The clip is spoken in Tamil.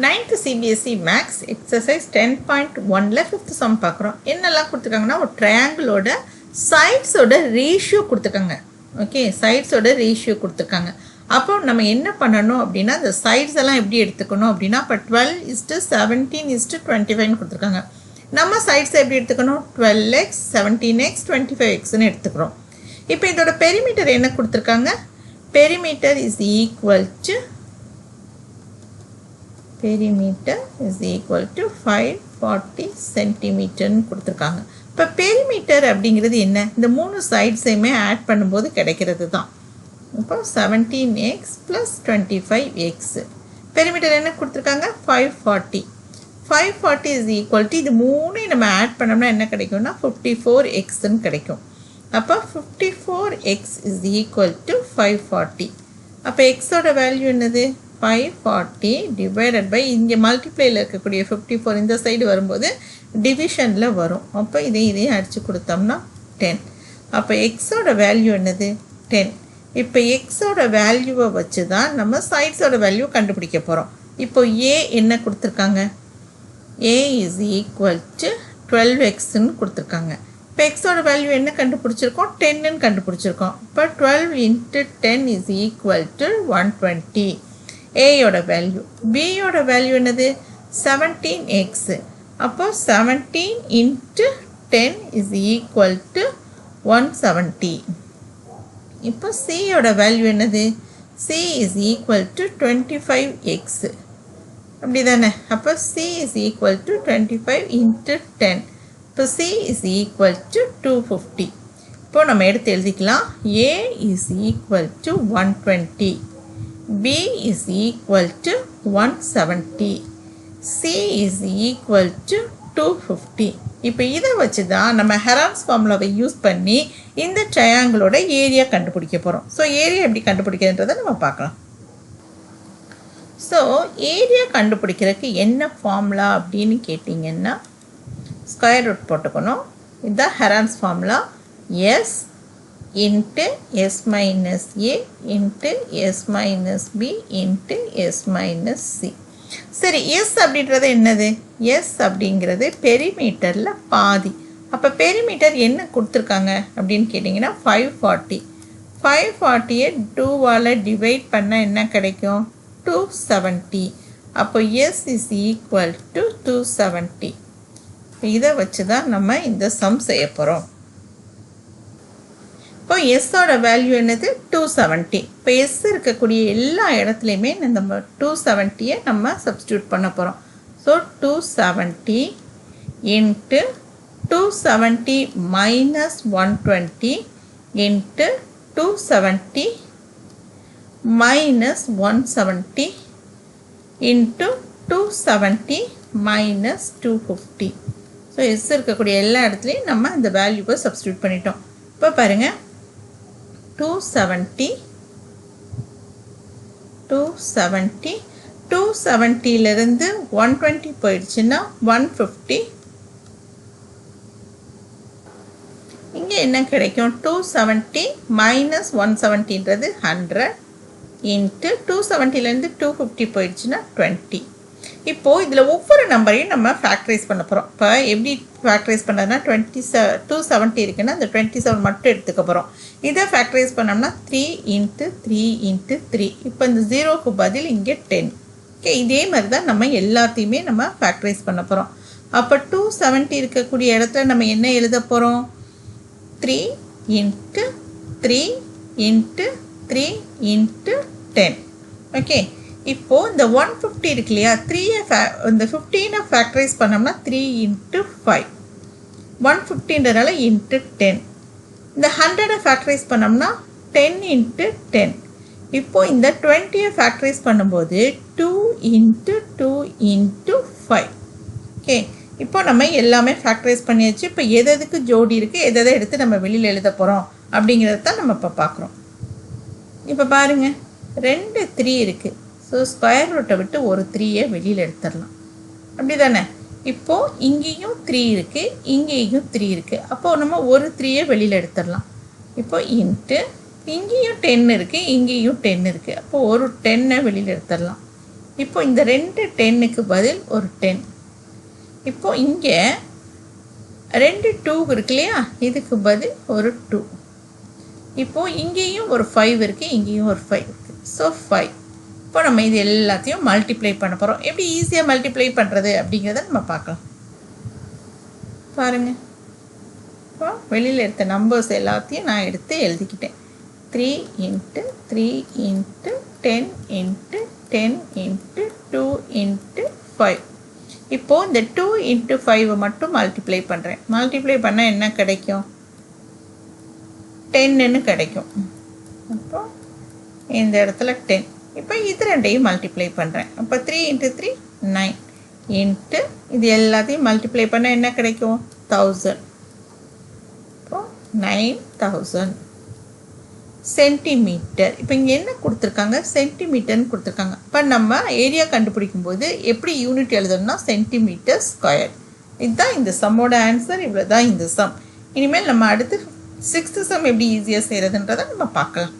9th CBSE Max exercise 10.1ல 5th sum பார்க்குறோம். என்னெல்லாம் கொடுத்துருக்காங்கன்னா ஒரு ட்ரையாங்கிளோட சைட்ஸோட ரேஷியோ கொடுத்துருக்காங்க. ஓகே, சைட்ஸோட ரேஷியோ கொடுத்துருக்காங்க. அப்போ நம்ம என்ன பண்ணணும் அப்படின்னா அந்த சைட்ஸ் எல்லாம் எப்படி எடுத்துக்கணும் அப்படின்னா இப்போ 12:17:25 கொடுத்துருக்காங்க. நம்ம சைட்ஸை எப்படி எடுத்துக்கணும்? 12x 17x 25xன்னு எடுத்துக்கிறோம். இப்போ இதோட பெரிமீட்டர் என்ன கொடுத்துருக்காங்க? பெரிமீட்டர் இஸ் ஈக்குவல் டு 540 சென்டிமீட்டர்னு கொடுத்துருக்காங்க. இப்போ பெரிமீட்டர் அப்படிங்கிறது என்ன? இந்த மூணு சைட்ஸையுமே ஆட் பண்ணும்போது கிடைக்கிறது தான். இப்போ 17x + 25x. பெரிமீட்டர் என்ன கொடுத்துருக்காங்க? 540 இஸ் ஈக்குவல் டு இது மூணையும் நம்ம ஆட் பண்ணோம்னா என்ன கிடைக்கும்னா 54xன்னு கிடைக்கும். அப்போ 54x இஸ் ஈக்குவல் டு 540. அப்போ எக்ஸோட வேல்யூ என்னது? 540 டிவைடட் பை இங்கே மல்டிப்ளையில் இருக்கக்கூடிய 54 இந்த சைடு வரும்போது டிவிஷனில் வரும். அப்போ இதையும் அடித்து கொடுத்தோம்னா 10. அப்போ எக்ஸோட வேல்யூ என்னது? 10. இப்போ எக்ஸோட வேல்யூவை வச்சு தான் நம்ம சைட்ஸோட வேல்யூ கண்டுபிடிக்க போகிறோம். இப்போ ஏ என்ன கொடுத்துருக்காங்க? ஏ இஸ் ஈக்குவல் டு 12xன்னு கொடுத்துருக்காங்க. இப்போ எக்ஸோட வேல்யூ என்ன கண்டுபிடிச்சிருக்கோம்? 10ன்னு கண்டுபிடிச்சிருக்கோம். இப்போ 12 × 10 இஸ் ஈக்குவல் டு 120. ஏயோட வேல்யூ. பியோட வேல்யூ என்னது? 17x. அப்போ 17 × 10 இஸ் ஈக்குவல் டு 170. இப்போ சியோட வேல்யூ என்னது? C is equal to 25x. அப்படி தானே? அப்போ சி இஸ் ஈக்குவல் டு 25 × 10. இப்போ சி இஸ் ஈக்குவல் டு 250. இப்போ நம்ம எடுத்து எழுதிக்கலாம். A is equal to 120. B is equal to 170. C is equal to 250. இப்போ இதை வச்சு தான் நம்ம ஹெரான்ஸ் ஃபார்முலாவை யூஸ் பண்ணி இந்த ட்ரையாங்கிளோட ஏரியா கண்டுபிடிக்க போகிறோம். ஸோ ஏரியா எப்படி கண்டுபிடிக்கிறதுன்றதை நம்ம பார்க்கலாம். ஸோ ஏரியா கண்டுபிடிக்கிறதுக்கு என்ன ஃபார்முலா அப்படின்னு கேட்டிங்கன்னா ஸ்கொயர் ரூட் போட்டுக்கணும். இதுதான் Heron's formula. S into s minus a into s minus b into s minus c. சரி, s அப்படின்றது என்னது? s அப்படிங்கிறது பெரிமீட்டரில் பாதி. அப்போ பெரிமீட்டர் என்ன கொடுத்துருக்காங்க அப்படின்னு கேட்டிங்கன்னா 540. 540யை 2ஆல் டிவைட் பண்ணால் என்ன கிடைக்கும்? 270. அப்போ s இஸ் ஈக்குவல் டு 270. இதை வச்சு தான் நம்ம இந்த சம் செய்ய போகிறோம். இப்போ எஸ்ஸோட வேல்யூ என்னது? 270. இப்போ எஸ் இருக்கக்கூடிய எல்லா இடத்துலையுமே நம்ம 270யை நம்ம சப்ஸ்டியூட் பண்ண போகிறோம். So 270 × 270 minus 120 into 270 minus 170 into 270 minus 250. So S இருக்கக்கூடிய எல்லா இடத்துலையும் நம்ம இந்த வேல்யூவை சப்ஸ்டியூட் பண்ணிட்டோம். இப்போ பாருங்கள், 270லேருந்து 120 போயிடுச்சுன்னா 150. இங்கே என்ன கிடைக்கும்? 270 minus 170ன்றது 100 into 270லேருந்து 250 போயிடுச்சுன்னா 20. இப்போது இதில் ஒவ்வொரு நம்பரையும் நம்ம ஃபேக்டரைஸ் பண்ண போகிறோம். இப்போ எப்படி ஃபேக்டரைஸ் பண்ணுறதுனா 270 இருக்குன்னா அந்த 27 மட்டும் எடுத்துக்க போகிறோம். இதை ஃபேக்டரைஸ் பண்ணோம்னா 3 × 3 × 3. இப்போ இந்த 0க்கு பதில் இங்கே 10. ஓகே, இதே மாதிரி தான் நம்ம எல்லாத்தையுமே நம்ம ஃபேக்டரைஸ் பண்ண போகிறோம். அப்போ 270 இருக்கக்கூடிய இடத்துல நம்ம என்ன எழுத போகிறோம்? 3 × 3 × 3 × 10. ஓகே, இப்போது இந்த 150 இருக்கு இல்லையா, 3 இந்த 15 ஃபேக்டரைஸ் பண்ணோம்னா 3 × 5. 150ன்றனால × 10. இந்த 100 ஃபேக்டரைஸ் பண்ணோம்னா 10 × 10. இப்போது இந்த 20 ஃபேக்டரைஸ் பண்ணும்போது 2 × 2 × 5. ஓகே, இப்போ நம்ம எல்லாமே ஃபேக்டரைஸ் பண்ணியாச்சு. இப்போ எதுக்கு ஜோடி இருக்குது, எதை எடுத்து நம்ம வெளியில் எழுத போகிறோம் அப்படிங்கிறத தான் நம்ம இப்போ பார்க்குறோம். இப்போ பாருங்கள், 2 3 இருக்குது. ஸோ ஸ்கொயர் ரூட்டை விட்டு ஒரு 3யை வெளியில் எடுத்துடலாம். அப்படி தானே? இப்போது இங்கேயும் 3 இருக்குது, இங்கேயும் 3 இருக்குது. அப்போது நம்ம ஒரு 3யை வெளியில் எடுத்துடலாம். இப்போது இங்கேயும் 10 இருக்குது, இங்கேயும் 10 இருக்குது. அப்போது ஒரு 10ஐ வெளியில் எடுத்துடலாம். இப்போ இந்த ரெண்டு 10க்கு பதில் ஒரு 10. இப்போ இங்கே ரெண்டு 2 இருக்கு இல்லையா, இதுக்கு பதில் ஒரு 2. இப்போது இங்கேயும் ஒரு 5 இருக்குது, இங்கேயும் ஒரு 5 இருக்குது. ஸோ 5. இப்போ நம்ம இது எல்லாத்தையும் மல்டிப்ளை பண்ண போகிறோம். எப்படி ஈஸியாக மல்டிப்ளை பண்ணுறது அப்படிங்கிறத நம்ம பார்க்கலாம். பாருங்கள், இப்போ வெளியில் எடுத்த நம்பர்ஸ் எல்லாத்தையும் நான் எடுத்து எழுதிக்கிட்டேன். 3 × 3 × 10 × 10 × 2 × 5. இப்போது இந்த 2 × 5 மட்டும் மல்டிப்ளை பண்ணுறேன். மல்டிப்ளை பண்ணால் என்ன கிடைக்கும்? 10ன்னு கிடைக்கும். அப்போ இந்த இடத்துல 10. இப்போ இது ரெண்டையும் மல்டிப்ளை பண்ணுறேன். அப்போ 3 × 3 9 இன்ட்டு இது எல்லாத்தையும் மல்டிப்ளை பண்ணால் என்ன கிடைக்கும்? 1000. இப்போ 9000 சென்டிமீட்டர். இப்போ இங்கே என்ன கொடுத்துருக்காங்க? சென்டிமீட்டர்னு கொடுத்துருக்காங்க. இப்போ நம்ம ஏரியா கண்டுபிடிக்கும் போது எப்படி யூனிட் எழுதணும்னா சென்டிமீட்டர் ஸ்கொயர். இதுதான் இந்த சம்மோட ஆன்சர். இவ்வளோ தான் இந்த சம். இனிமேல் நம்ம அடுத்து 6th சம் எப்படி ஈஸியாக செய்கிறதுன்றதை நம்ம பார்க்கலாம்.